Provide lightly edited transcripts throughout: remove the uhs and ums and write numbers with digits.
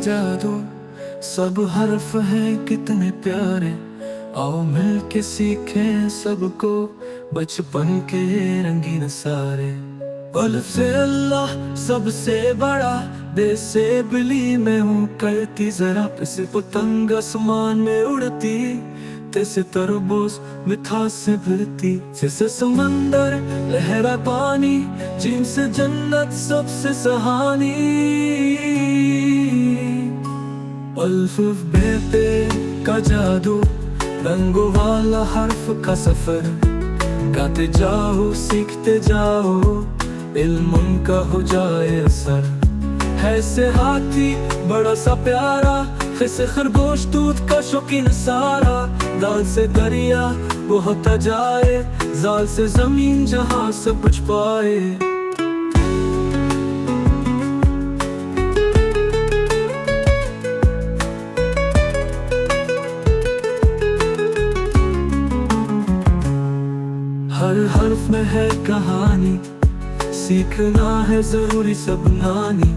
जादू। सब हर्फ हैं कितने प्यारे, आओ मिल के सीखें सबको बचपन के रंगीन सारे। अल्फ से अल्लाह सबसे बड़ा, बे से बिली में हूँ करती जरा, से पतंग आसमान में उड़ती, तैसे तरबूज मिठास से भरती, जैसे समंदर लहरा पानी, जिनसे जन्नत सबसे सहानी। अल्फबे पे का जादू, रंगों वाला हर्फ का सफर, गाते जाओ सीखते जाओ, इल्म उनका हो जाए असर। है से हाथी बड़ा सा प्यारा, से खरगोश दूध का शौकीन सारा, दाल से दरिया वो होता जाए, जाल से जमीन जहां सब कुछ पाए। हर हर्फ में है कहानी, सीखना है जरूरी सब नानी,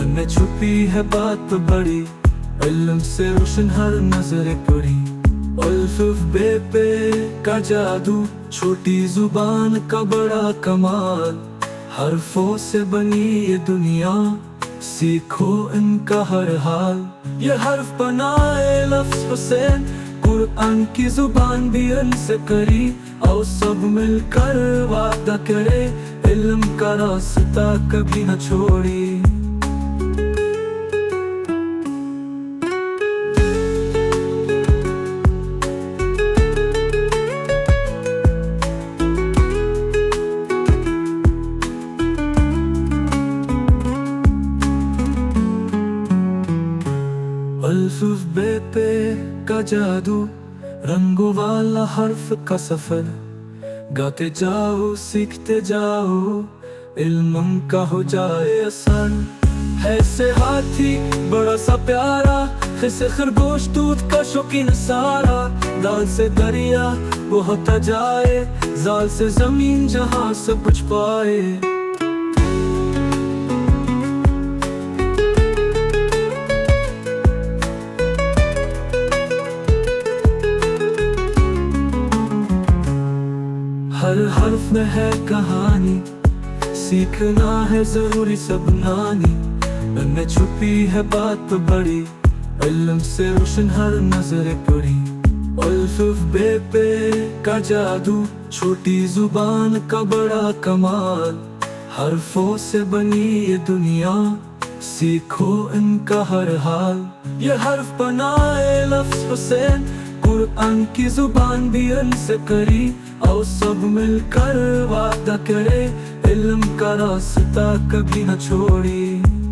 उनमें छुपी है बात बड़ी, इल्म से रोशन हर नजर पड़ी। अल्फबे पे का जादू, छोटी जुबान का बड़ा कमाल, हर्फों से बनी ये दुनिया, सीखो इनका हर हाल। ये हर्फ बनाए लफ्ज़ हुसैन, कुरान की जुबान भी इनसे करी, आओ सब मिलकर वादा करे, इल्म का रास्ता कभी न छोड़ी। अल्फबे पे का जादू, रंगों वाला हर्फ का सफर, गाते जाओ सीखते जाओ, इल्म का हो जाए असर। है से हाथी बड़ा सा प्यारा, से खरगोश दूध का शौकीन सारा, दाल से दरिया वो होता जाए, जाल से जमीन जहां सब कुछ पाए। हर हर्फ में है कहानी, सीखना है जरूरी सब नानी, उनमें छुपी है बात बड़ी, इल्म से रोशन हर नजर पड़ी। अल्फबे पे का जादू, छोटी जुबान का बड़ा कमाल, हर्फों से बनी ये दुनिया, सीखो इनका हर हाल। ये हर्फ बनाए लफ्ज़ हुसैन, कुरान की जुबान भी इनसे करी, आओ सब मिलकर वादा करे, इल्म का रास्ता कभी न छोड़ी।